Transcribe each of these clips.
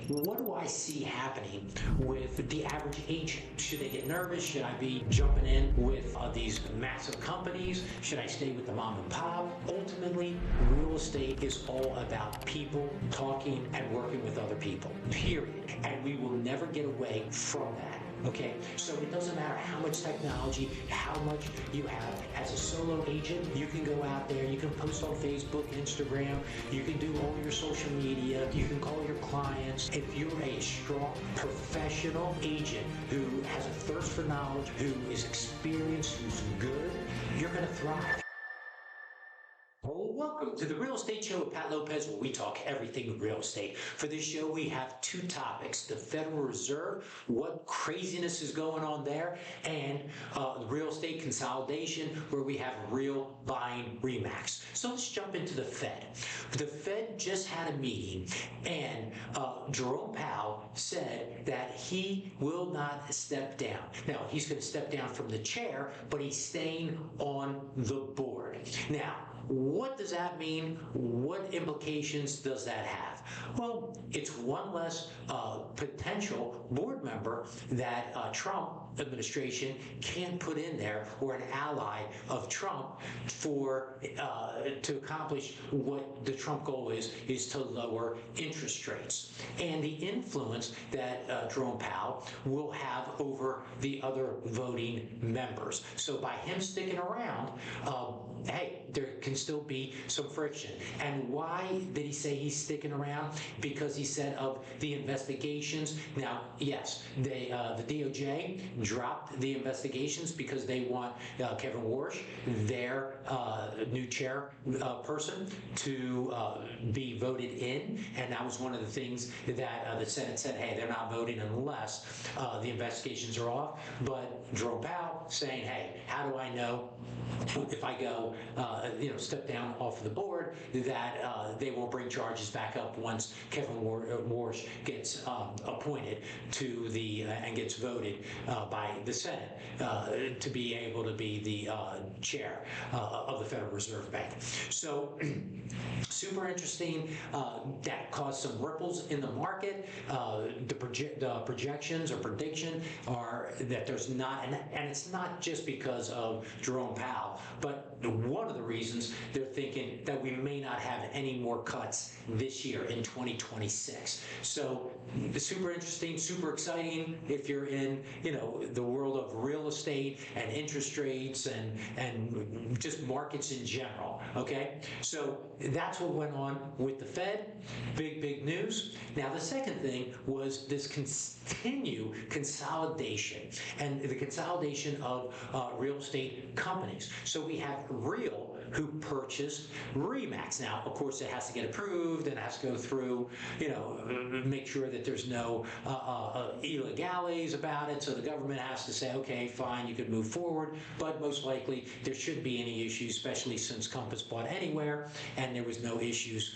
what do I see happening with the average agent? Should they get nervous? Should I be jumping in with these massive companies? Should I stay with the mom and pop? Ultimately, real estate is all about people talking and working with other people, period. And we will never get away from that. Okay, so it doesn't matter how much technology, how much you have. As a solo agent, you can go out there, you can post on Facebook, Instagram, you can do all your social media, you can call your clients. If you're a strong professional agent who has a thirst for knowledge, who is experienced, who's good, you're going to thrive. Well, welcome to the Real Estate Show with Pat Lopez, where we talk everything real estate. For this show, we have two topics: the Federal Reserve, what craziness is going on there, and real estate consolidation, where we have real buying RE/MAX. So let's jump into the Fed. The Fed just had a meeting, and Jerome Powell said that he will not step down. Now, he's going to step down from the chair, but he's staying on the board. Now, what does that mean? What implications does that have? Well, it's one less potential board member that Trump administration can put in there, or an ally of Trump, for to accomplish what the Trump goal is to lower interest rates. And the influence that Jerome Powell will have over the other voting members. So by him sticking around, hey, there can still be some friction. And why did he say he's sticking around? Because he said of the investigations. Now, yes, the DOJ dropped the investigations because they want Kevin Warsh, their new chair person, to be voted in. And that was one of the things that the Senate said, hey, they're not voting unless the investigations are off. But Jerome Powell saying, hey, how do I know if I go, step down off of the board, that they won't bring charges back up once Kevin Warsh gets appointed to the and gets voted by the Senate to be able to be the chair of the Federal Reserve Bank. So super interesting. That caused some ripples in the market. The projections or prediction are that there's not, and it's not just because of Jerome Powell, but one of the reasons they're thinking that we may not have any more cuts this year in 2026. So super interesting, super exciting if you're in, the world of real estate and interest rates and just markets in general. Okay, so that's what went on with the Fed. Big news. Now the second thing was this continued consolidation, and the consolidation of real estate companies. So we have Real, who purchased RE/MAX. Now, of course, it has to get approved and it has to go through, make sure that there's no illegalities about it. So the government has to say, okay, fine, you can move forward. But most likely, there shouldn't be any issues, especially since Compass bought Anywhere, and there was no issues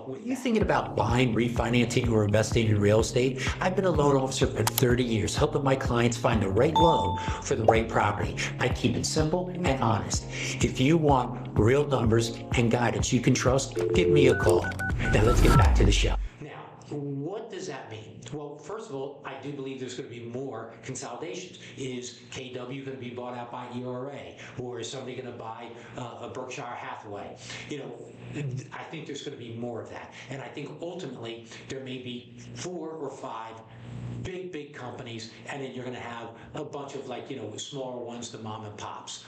with you thinking about buying, refinancing, or investing in real estate? I've been a loan officer for 30 years, helping my clients find the right loan for the right property. I keep it simple and honest. If you want real numbers and guidance you can trust, give me a call. Now let's get back to the show. Now, what does that mean? Well, first of all, I do believe there's going to be more consolidations. Is KW going to be bought out by ERA? Or is somebody going to buy a Berkshire Hathaway? I think there's going to be more of that. And I think ultimately there may be 4 or 5 big companies, and then you're going to have a bunch of smaller ones, the mom and pops,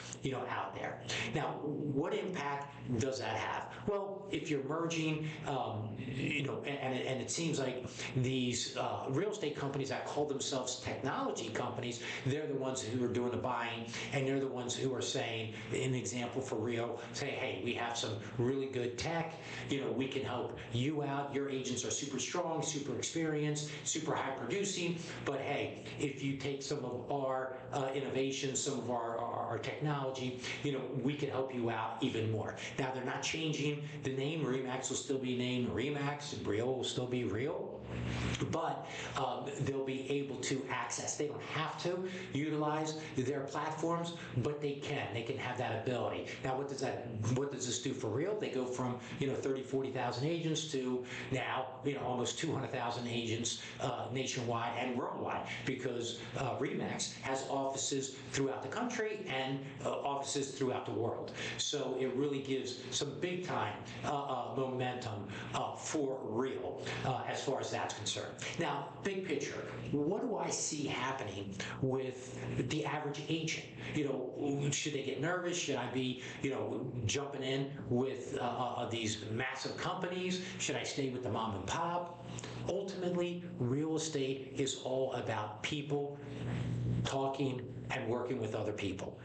out there. Now, what impact does that have? Well, if you're merging, and it seems like these real estate companies that call themselves technology companies, they're the ones who are doing the buying, and they're the ones who are saying, an example for Real, say, hey, we have some really good tech, we can help you out. Your agents are super strong, super experienced, super high producing, but hey, if you take some of our innovations, some of our technology, we can help you out even more. Now, they're not changing the name. RE/MAX will still be named RE/MAX, Real will still be Real. but they'll be able to access. They don't have to utilize their platforms, but they can. They can have that ability. Now, what does this do for Real? They go from 30, 40,000 agents to now almost 200,000 agents nationwide and worldwide, because Remax has offices throughout the country and offices throughout the world. So it really gives some big time momentum for Real as far as that's concerned. Now, big picture, what do I see happening with the average agent? Should they get nervous? Should I be, jumping in with these massive companies? Should I stay with the mom and pop? Ultimately, real estate is all about people talking and working with other people.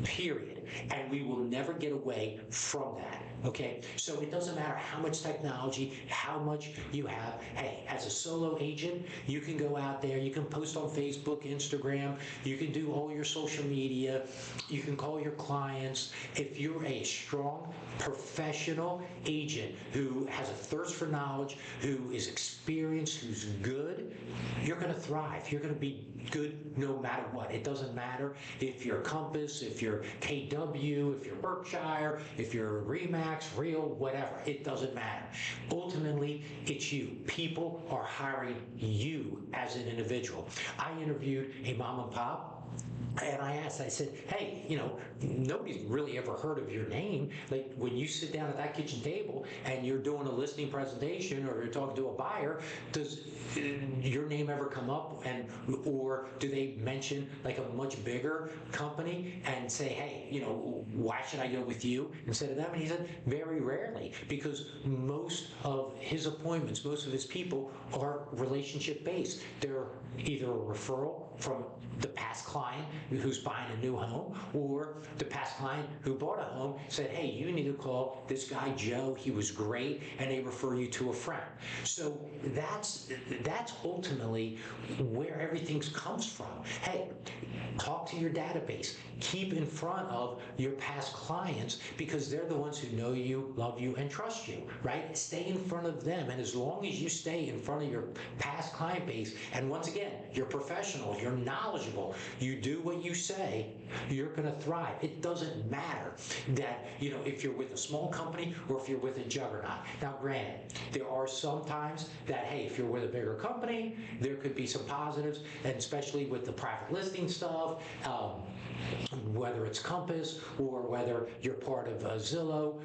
Period. And we will never get away from that. Okay? So it doesn't matter how much technology, how much you have. Hey, as a solo agent, you can go out there, you can post on Facebook, Instagram, you can do all your social media, you can call your clients. If you're a strong, professional agent who has a thirst for knowledge, who is experienced, who's good, you're going to thrive. You're going to be good no matter what. It doesn't matter if you're Compass, if you're KW, if you're Berkshire, if you're Remax, Real, whatever. It doesn't matter. Ultimately, it's you. People are hiring you as an individual. I interviewed a mom and pop, and I said, hey, nobody's really ever heard of your name. Like, when you sit down at that kitchen table and you're doing a listing presentation or you're talking to a buyer, does your name ever come up? Or do they mention like a much bigger company and say, hey, why should I go with you instead of them? And he said, very rarely, because most of his appointments, most of his people are relationship based. They're either a referral from the past client who's buying a new home, or the past client who bought a home said, hey, you need to call this guy Joe, he was great, and they refer you to a friend. So that's ultimately where everything comes from. Hey, talk to your database. Keep in front of your past clients, because they're the ones who know you, love you, and trust you, right? Stay in front of them, and as long as you stay in front of your past client base, and once again, you're professional, you're knowledgeable, you do what you say, you're going to thrive. It doesn't matter that, if you're with a small company or if you're with a juggernaut. Now, granted, there are some times that, hey, if you're with a bigger company, there could be some positives, and especially with the private listing stuff, whether it's Compass or whether you're part of Zillow,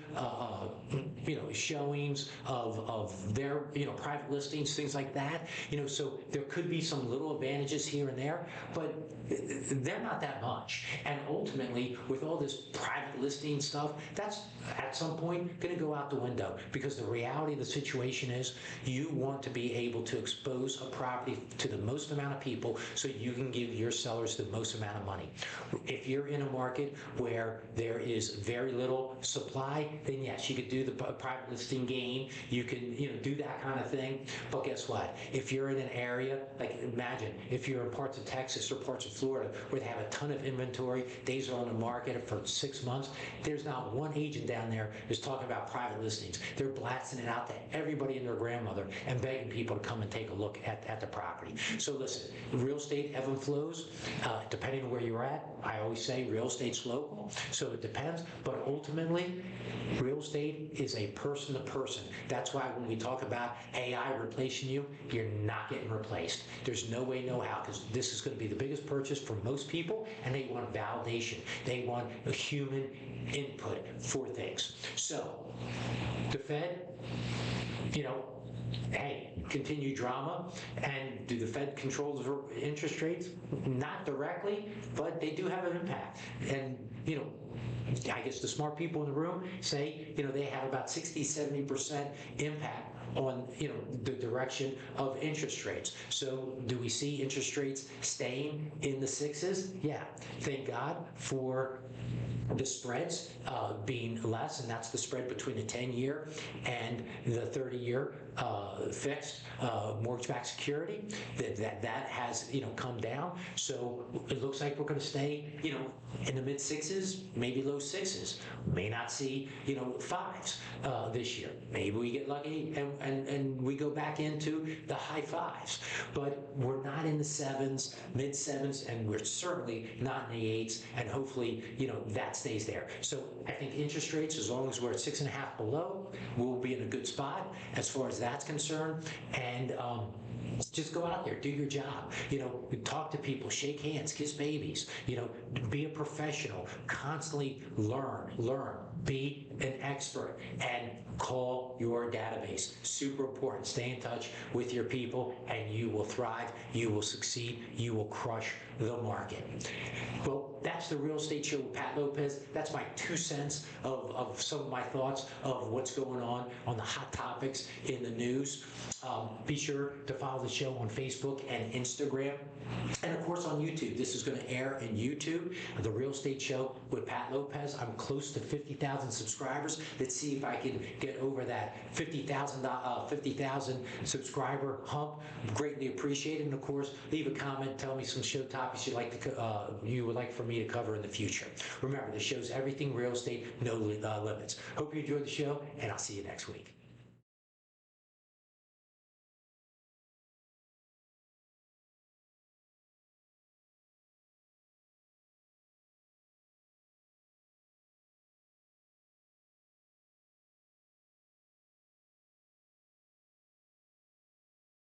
showings of their, private listings, things like that. So there could be some little advantages here and there, but they're not that much. And ultimately, with all this private listing stuff, that's at some point going to go out the window, because the reality of the situation is you want to be able to expose a property to the most amount of people so you can give your sellers the most amount of money. If you're in a market where there is very little supply, then yes, you could do the private listing game. You can, do that kind of thing. But guess what? If you're in an area, like imagine if you're in parts of Texas or parts of Florida where they have a ton of inventory, days are on the market for 6 months, there's not one agent down there who's talking about private listings. They're blasting it out to everybody and their grandmother and begging people to come and take a look at the property. So listen, real estate ebb and flows, depending on where you're at. I always say real estate's local, so it depends, but ultimately, real estate is a person to person. That's why when we talk about AI replacing you, you're not getting replaced. There's no way, no how, because this is going to be the biggest purchase for most people, and they want validation. They want a human input for things. So, the Fed, hey, continue drama. And do the Fed control the interest rates? Not directly, but they do have an impact. And, I guess the smart people in the room say, they have about 60-70% impact on, the direction of interest rates. So do we see interest rates staying in the sixes? Yeah. Thank God for the spreads being less, and that's the spread between the 10-year and the 30-year fixed mortgage-backed security, that has come down. So it looks like we're going to stay in the mid sixes, maybe low sixes. May not see fives this year. Maybe we get lucky and we go back into the high fives, but we're not in the sevens, mid sevens, and we're certainly not in the eights. And hopefully that stays there. So I think interest rates, as long as we're at 6.5 below, we'll be in a good spot as far as that's concerned. And just go out there, do your job, talk to people, shake hands, kiss babies, be a professional, constantly learn, be an expert, and call your database. Super important. Stay in touch with your people and you will thrive, you will succeed, you will crush the market. Well, that's the Real Estate Show with Pat Lopez. That's my 2 cents of some of my thoughts of what's going on the hot topics in the news. Be sure to follow the show on Facebook and Instagram, and of course on YouTube. This is going to air in YouTube, the Real Estate Show with Pat Lopez. I'm close to 50,000 subscribers. Let's see if I can get over that 50,000 subscriber hump. Greatly appreciated. And of course, leave a comment. Tell me some show topics you would like for me to cover in the future. Remember, the show's everything real estate, no limits. Hope you enjoyed the show, and I'll see you next week.